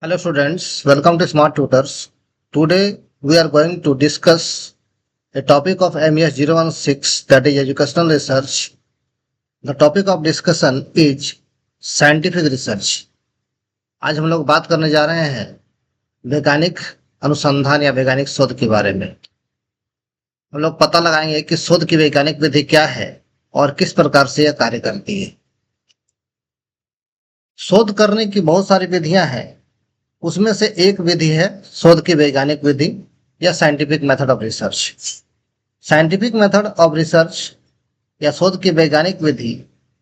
Hello students, welcome to Smart Tutors. Today we are going to discuss a topic of MES 016, that is educational research. The topic of discussion is scientific research. आज हम लोग बात करने जा रहे हैं वैज्ञानिक अनुसंधान या वैज्ञानिक शोध के बारे में। हम लोग पता लगाएंगे कि शोध की वैज्ञानिक विधि क्या है और किस प्रकार से यह कार्य करती है। शोध करने की बहुत सारी विधियां हैं, उसमें से एक विधि है शोध की वैज्ञानिक विधि या scientific method of research. Scientific method of research या शोध की वैज्ञानिक विधि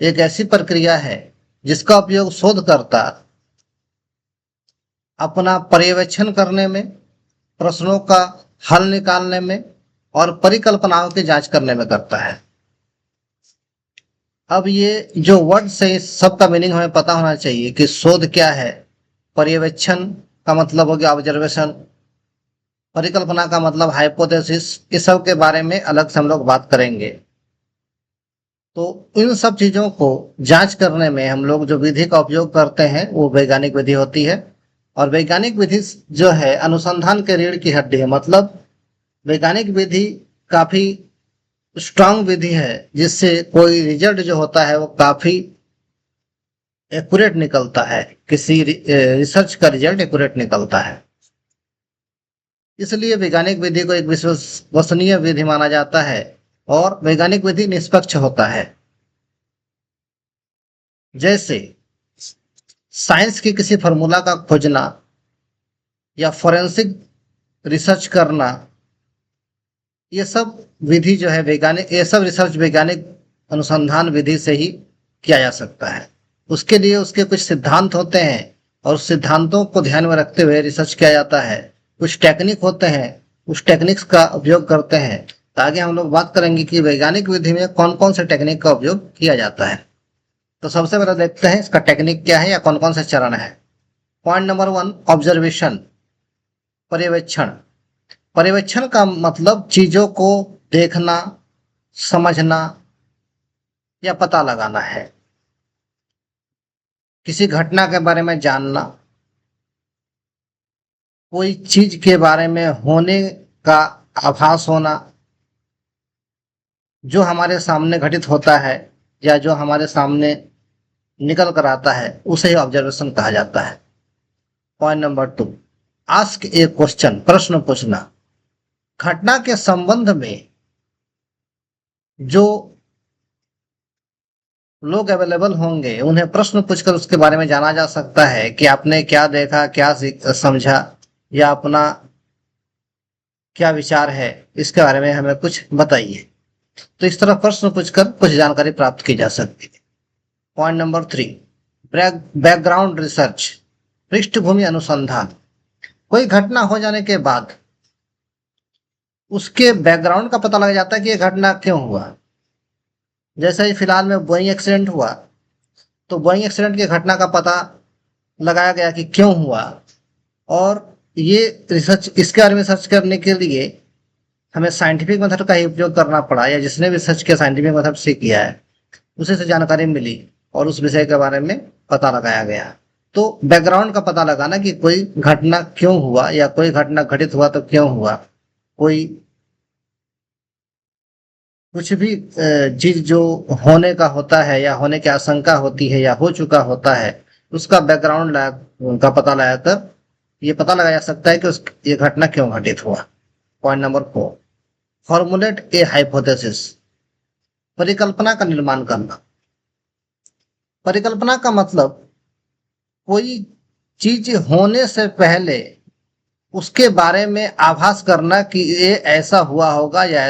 एक ऐसी प्रक्रिया है जिसका उपयोग शोधकर्ता अपना पर्यवेक्षण करने में, प्रश्नों का हल निकालने में और परिकल्पनाओं की जांच करने में करता है। अब ये जो वर्ड से सबका मीनिंग हमें पता होना चाहिए कि शोध क्या है। पर्यवेक्षण का मतलब हो गया ऑब्जर्वेशन, परिकल्पना का मतलब हाइपोथेसिस। इस सब के बारे में अलग से हम लोग बात करेंगे। तो इन सब चीजों को जांच करने में हम लोग जो विधि का उपयोग करते हैं वो वैज्ञानिक विधि होती है। और वैज्ञानिक विधि जो है अनुसंधान के रीढ़ की हड्डी है, मतलब वैज्ञानिक विधि काफी स्ट्रांग विधि है जिससे कोई रिजल्ट जो होता है वो काफी एक्यूरेट निकलता है। किसी रिसर्च का रिजल्ट एक्यूरेट निकलता है, इसलिए वैज्ञानिक विधि को एक विश्वसनीय विधि माना जाता है और वैज्ञानिक विधि निष्पक्ष होता है। जैसे साइंस की किसी फॉर्मूला का खोजना या फोरेंसिक रिसर्च करना, ये सब विधि जो है वैज्ञानिक, ये सब रिसर्च वैज्ञानिक अनुसंधान विधि से ही किया जा सकता है। उसके लिए उसके कुछ सिद्धांत होते हैं और उस सिद्धांतों को ध्यान में रखते हुए रिसर्च किया जाता है। कुछ टेक्निक होते हैं, उस टेक्निक्स का उपयोग करते हैं। तो आगे हम लोग बात करेंगे कि वैज्ञानिक विधि में कौन कौन से टेक्निक का उपयोग किया जाता है। तो सबसे पहले देखते हैं इसका टेक्निक क्या है या कौन कौन से चरण है। पॉइंट नंबर 1, ऑब्जर्वेशन, पर्यवेक्षण। पर्यवेक्षण का मतलब चीजों को देखना, समझना या पता लगाना है। किसी घटना के बारे में जानना, कोई चीज के बारे में होने का आभास होना, जो हमारे सामने घटित होता है या जो हमारे सामने निकल कर आता है उसे ही ऑब्जर्वेशन कहा जाता है। पॉइंट नंबर 2, आस्क ए क्वेश्चन, प्रश्न पूछना। घटना के संबंध में जो लोग अवेलेबल होंगे उन्हें प्रश्न पूछकर उसके बारे में जाना जा सकता है कि आपने क्या देखा, क्या समझा या अपना क्या विचार है, इसके बारे में हमें कुछ बताइए। तो इस तरह प्रश्न पूछकर कुछ जानकारी प्राप्त की जा सकती है। पॉइंट नंबर 3, बैकग्राउंड रिसर्च, पृष्ठभूमि अनुसंधान। कोई घटना हो जाने के बाद उसके बैकग्राउंड का पता लग जाता है कि यह घटना क्यों हुआ। जैसे ही फिलहाल में बोइंग एक्सीडेंट हुआ, तो बोइंग एक्सीडेंट की घटना का पता लगाया गया कि क्यों हुआ, और ये रिसर्च, इसके बारे में रिसर्च करने के लिए हमें साइंटिफिक मेथड का ही उपयोग करना पड़ा, या जिसने भी रिसर्च किया साइंटिफिक मेथड से किया है उसे से जानकारी मिली और उस विषय के बारे में पता लगाया गया। तो बैकग्राउंड का पता लगाना कि कोई घटना क्यों हुआ या कोई घटना घटित हुआ तो क्यों हुआ, कोई कुछ भी चीज जो होने का होता है या होने की आशंका होती है या हो चुका होता है, उसका बैकग्राउंड का पता लगाकर ये पता लगाया जा सकता है कि ये घटना क्यों घटित हुआ। पॉइंट नंबर 4, फॉर्मुलेट ए हाइपोथेसिस, परिकल्पना का निर्माण करना। परिकल्पना का मतलब कोई चीज होने से पहले उसके बारे में आभास करना कि ये ऐसा हुआ होगा या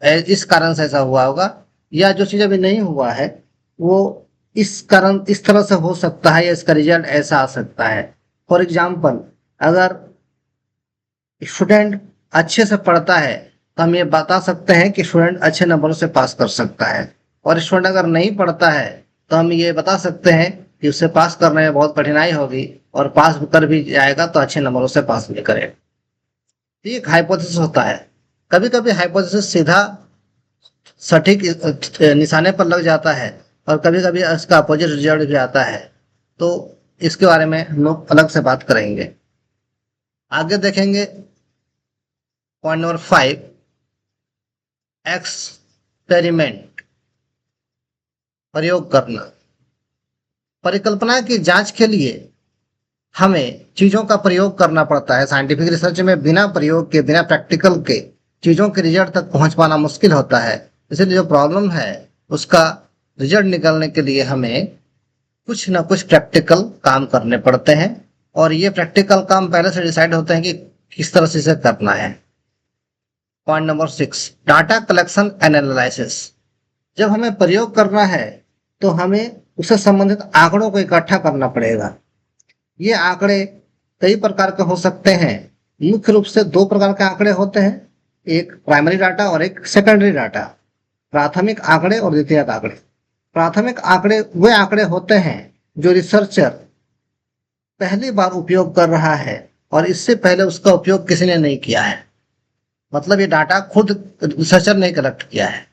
इस कारण से ऐसा हुआ होगा, या जो चीज अभी नहीं हुआ है वो इस कारण इस तरह से हो सकता है या इसका रिजल्ट ऐसा आ सकता है। फॉर एग्जाम्पल, अगर स्टूडेंट अच्छे से पढ़ता है तो हम ये बता सकते हैं कि स्टूडेंट अच्छे नंबरों से पास कर सकता है, और स्टूडेंट अगर नहीं पढ़ता है तो हम ये बता सकते हैं कि उसे पास करने में बहुत कठिनाई होगी, और पास कर भी जाएगा तो अच्छे नंबरों से पास भी करेगा। ये एक हाइपोथेसिस होता है। कभी कभी हाइपोथेसिस सीधा सटीक निशाने पर लग जाता है और कभी कभी इसका अपोजिट रिजल्ट भी आता है। तो इसके बारे में हम लोग अलग से बात करेंगे। आगे देखेंगे पॉइंट नंबर 5, एक्सपेरिमेंट, प्रयोग करना। परिकल्पना की जांच के लिए हमें चीजों का प्रयोग करना पड़ता है। साइंटिफिक रिसर्च में बिना प्रयोग के, बिना प्रैक्टिकल के चीजों के रिजल्ट तक पहुंच पाना मुश्किल होता है। इसलिए जो प्रॉब्लम है उसका रिजल्ट निकालने के लिए हमें कुछ ना कुछ प्रैक्टिकल काम करने पड़ते हैं, और ये प्रैक्टिकल काम पहले से डिसाइड होते हैं कि किस तरह से इसे करना है। Point number 6, data collection and analysis. जब हमें प्रयोग करना है तो हमें उससे संबंधित आंकड़ों को इकट्ठा करना पड़ेगा। ये आंकड़े कई प्रकार के हो सकते हैं। मुख्य रूप से 2 प्रकार के आंकड़े होते हैं, एक प्राइमरी डाटा और एक सेकेंडरी डाटा। प्राथमिक आंकड़े और द्वितीयक आंकड़े। प्राथमिक आंकड़े वे आंकड़े होते हैं जो रिसर्चर पहली बार उपयोग कर रहा है और इससे पहले उसका उपयोग किसी ने नहीं किया है, मतलब ये डाटा खुद रिसर्चर ने कलेक्ट किया है।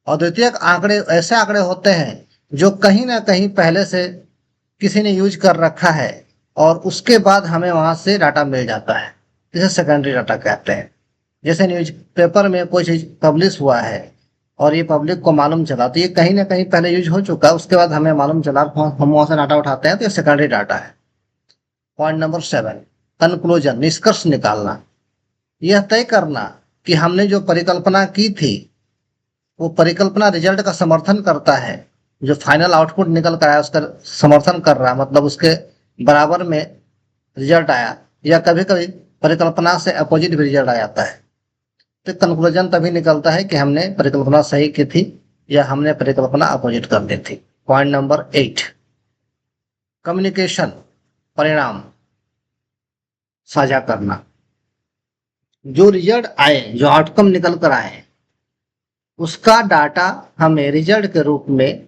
और द्वितीयक आंकड़े ऐसे आंकड़े होते हैं जो कहीं ना कहीं पहले से किसी ने यूज कर रखा है और उसके बाद हमें वहां से डाटा मिल जाता है, जिसे सेकेंडरी डाटा कहते हैं। जैसे न्यूज पेपर में कोई चीज पब्लिश हुआ है और ये पब्लिक को मालूम चला, तो ये कहीं ना कहीं पहले यूज हो चुका है, उसके बाद हमें मालूम चला, हम वहां से डाटा उठाते हैं, तो ये सेकेंडरी डाटा है। पॉइंट नंबर 7, कंक्लूजन, निष्कर्ष निकालना। यह तय करना कि हमने जो परिकल्पना की थी वो परिकल्पना रिजल्ट का समर्थन करता है, जो फाइनल आउटपुट निकल कर आया उसका समर्थन कर रहा है, मतलब उसके बराबर में रिजल्ट आया, या कभी कभी परिकल्पना से अपोजिट भी रिजल्ट आ जाता है। तो कंक्लूजन तभी निकलता है कि हमने परिकल्पना सही की थी या हमने परिकल्पना अपोजिट कर दी थी। पॉइंट नंबर 8, कम्युनिकेशन, परिणाम साझा करना। जो रिजल्ट आए, जो आउटकम निकल कर आए, उसका डाटा हमें रिजल्ट के रूप में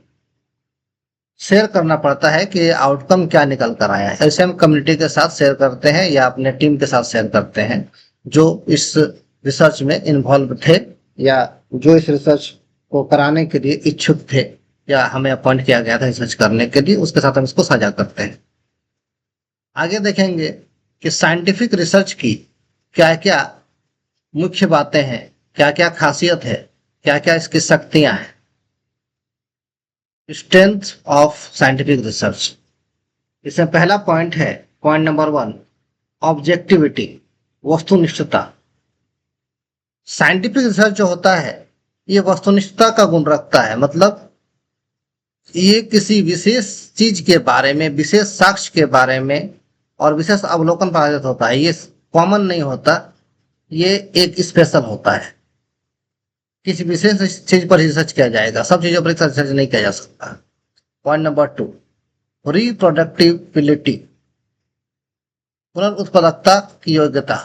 शेयर करना पड़ता है कि आउटकम क्या निकल कर आया है। ऐसे हम कम्युनिटी के साथ शेयर करते हैं या अपने टीम के साथ शेयर करते हैं जो इस रिसर्च में इन्वॉल्व थे या जो इस रिसर्च को कराने के लिए इच्छुक थे या हमें अपॉइंट किया गया था रिसर्च करने के लिए, उसके साथ हम इसको साझा करते हैं। आगे देखेंगे कि साइंटिफिक रिसर्च की क्या क्या मुख्य बातें हैं, क्या क्या खासियत है, क्या क्या इसकी शक्तियां हैं। स्ट्रेंथ ऑफ साइंटिफिक रिसर्च, इसमें पहला पॉइंट है, पॉइंट नंबर 1, ऑब्जेक्टिविटी, वस्तुनिष्ठता। साइंटिफिक रिसर्च जो होता है ये वस्तुनिष्ठता का गुण रखता है, मतलब ये किसी विशेष चीज के बारे में, विशेष साक्ष्य के बारे में और विशेष अवलोकन पर आधारित होता है। ये कॉमन नहीं होता, ये एक स्पेशल होता है। किसी विशेष चीज पर रिसर्च किया जाएगा, सब चीजों पर रिसर्च नहीं किया जा सकता। पॉइंट नंबर 2, रिप्रोडक्टिबिलिटी, पुनरुत्पादकता की योग्यता।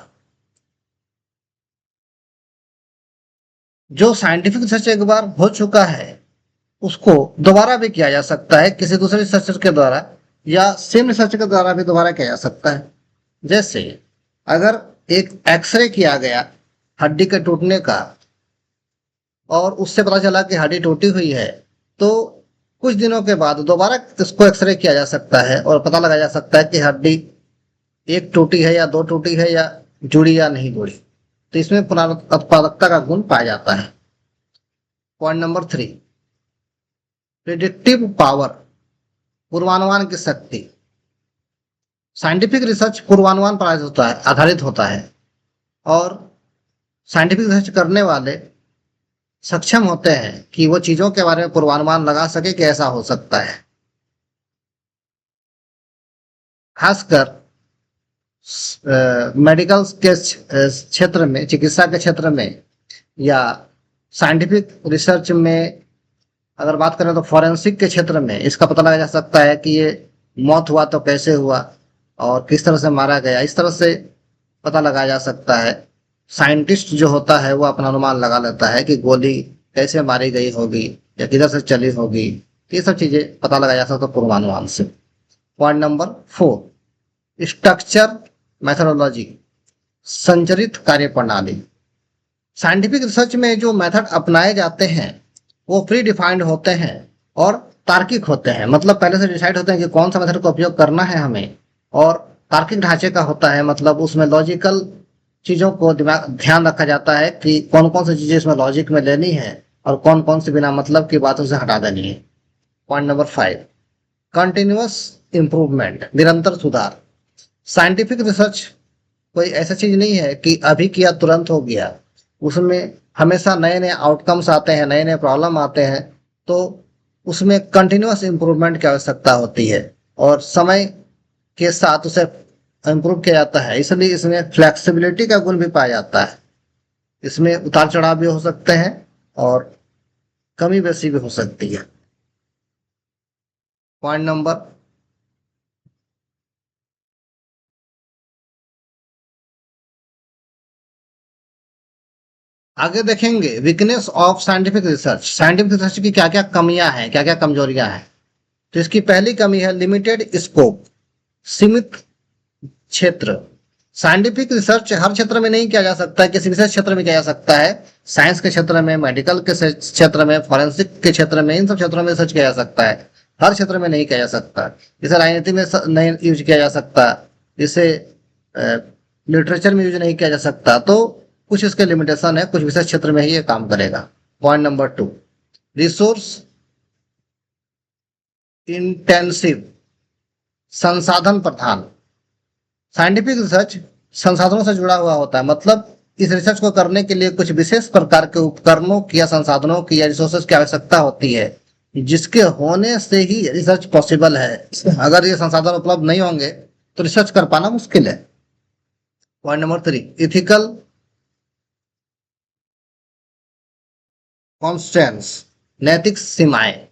जो साइंटिफिक रिसर्च एक बार हो चुका है उसको दोबारा भी किया जा सकता है किसी दूसरे रिसर्चर के द्वारा, या सेम रिसर्च के द्वारा भी दोबारा किया जा सकता है। जैसे अगर एक एक्सरे किया गया हड्डी के टूटने का और उससे पता चला कि हड्डी टूटी हुई है, तो कुछ दिनों के बाद दोबारा इसको एक्सरे किया जा सकता है और पता लगाया जा सकता है कि हड्डी एक टूटी है या 2 टूटी है या जुड़ी या नहीं जुड़ी। तो इसमें पुनरुत्पादकता का गुण पाया जाता है। पॉइंट नंबर 3, प्रिडिक्टिव पावर, पूर्वानुमान की शक्ति। साइंटिफिक रिसर्च पूर्वानुमान पर आधारित होता है और साइंटिफिक रिसर्च करने वाले सक्षम होते हैं कि वो चीजों के बारे में पूर्वानुमान लगा सके कि ऐसा हो सकता है। खासकर मेडिकल के क्षेत्र में, चिकित्सा के क्षेत्र में, या साइंटिफिक रिसर्च में अगर बात करें तो फॉरेंसिक के क्षेत्र में इसका पता लगाया जा सकता है कि ये मौत हुआ तो कैसे हुआ और किस तरह से मारा गया, इस तरह से पता लगाया जा सकता है। साइंटिस्ट जो होता है वो अपना अनुमान लगा लेता है कि गोली कैसे मारी गई होगी या किधर से चली होगी, ये सब चीजें पता लगाया जा सकता है पूर्वानुमान से। पॉइंट नंबर 4, स्ट्रक्चर मेथोडोलॉजी, संरचित कार्य प्रणाली। साइंटिफिक रिसर्च में जो मेथड अपनाए जाते हैं वो प्री डिफाइंड होते हैं और तार्किक होते हैं, मतलब पहले से डिसाइड होते हैं कि कौन सा मेथड का उपयोग करना है हमें, और तार्किक ढांचे का होता है, मतलब उसमें लॉजिकल चीजों को दिमाग ध्यान रखा जाता है कि कौन कौन सी चीजें इसमें लॉजिक में लेनी है और कौन कौन सी बिना मतलब की बातों से हटा देनी है। पॉइंट नंबर 5, कंटिन्यूअस इंप्रूवमेंट, निरंतर सुधार। साइंटिफिक रिसर्च कोई ऐसा चीज नहीं है कि अभी किया तुरंत हो गया, उसमें हमेशा नए नए आउटकम्स आते हैं, नए नए प्रॉब्लम आते हैं, तो उसमें कंटिन्यूअस इंप्रूवमेंट की आवश्यकता होती है और समय के साथ उसे इम्प्रूव किया जाता है, इसलिए इसमें फ्लेक्सिबिलिटी का गुण भी पाया जाता है। इसमें उतार चढ़ाव भी हो सकते हैं और कमी बेसी भी हो सकती है। पॉइंट नंबर आगे देखेंगे, weakness of scientific research. Scientific research की क्या क्या कमियां हैं, क्या क्या कमजोरियां हैं। तो इसकी पहली कमी है लिमिटेड स्कोप, सीमित क्षेत्र। साइंटिफिक रिसर्च हर क्षेत्र में नहीं किया जा सकता, किसी विशेष क्षेत्र में किया जा सकता है। साइंस के क्षेत्र में, मेडिकल के क्षेत्र में, फॉरेंसिक के क्षेत्र में, इन सब क्षेत्रों में रिसर्च किया जा सकता है, हर क्षेत्र में नहीं किया जा सकता। इसे राजनीति में नहीं यूज किया जा सकता, इसे लिटरेचर में यूज नहीं किया जा सकता, तो कुछ इसके लिमिटेशन है, कुछ विशेष क्षेत्र में ही ये काम करेगा। पॉइंट नंबर 2, रिसोर्स इंटेंसिव, संसाधन प्रधान। साइंटिफिक रिसर्च संसाधनों से जुड़ा हुआ होता है, मतलब इस रिसर्च को करने के लिए कुछ विशेष प्रकार के उपकरणों की या संसाधनों की या रिसोर्सेज की आवश्यकता होती है, जिसके होने से ही रिसर्च पॉसिबल है। अगर ये संसाधन उपलब्ध नहीं होंगे तो रिसर्च कर पाना मुश्किल है। पॉइंट नंबर 3, इथिकल कॉन्स्टेंट्स, नैतिक सीमाएं।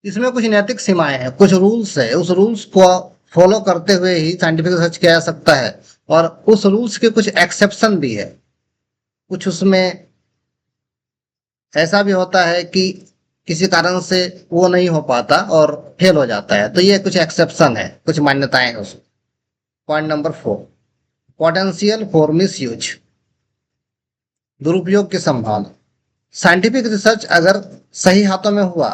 इसमें कुछ नैतिक सीमाएं हैं, कुछ रूल्स है, उस रूल्स को फॉलो करते हुए ही साइंटिफिक रिसर्च किया जा सकता है, और उस रूल्स के कुछ एक्सेप्शन भी है। कुछ उसमें ऐसा भी होता है कि किसी कारण से वो नहीं हो पाता और फेल हो जाता है, तो ये कुछ एक्सेप्शन है, कुछ मान्यताएं हैं उसमें। Point number 4, potential for miss use, दुरुपयोग की संभावना। साइंटिफिक रिसर्च अगर सही हाथों में हुआ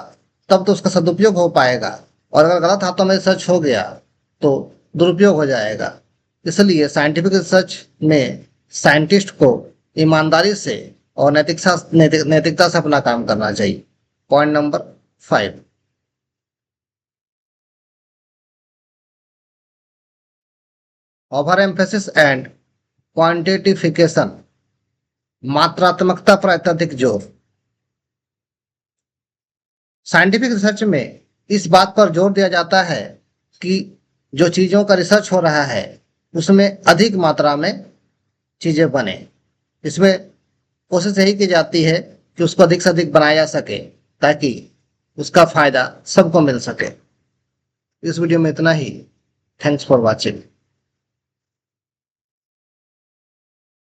तब तो उसका सदुपयोग हो पाएगा, और अगर गलत हाथों में रिसर्च हो गया तो दुरुपयोग हो जाएगा। इसलिए साइंटिफिक रिसर्च में साइंटिस्ट को ईमानदारी से और नैतिकता से अपना काम करना चाहिए। Point number 5, over emphasis and quantification, मात्रात्मकता पर अत्यधिक जोर। साइंटिफिक रिसर्च में इस बात पर जोर दिया जाता है कि जो चीजों का रिसर्च हो रहा है उसमें अधिक मात्रा में चीजें बने। इसमें कोशिश यही की जाती है कि उसको अधिक से अधिक बनाया जा सके ताकि उसका फायदा सबको मिल सके। इस वीडियो में इतना ही। Thanks for watching.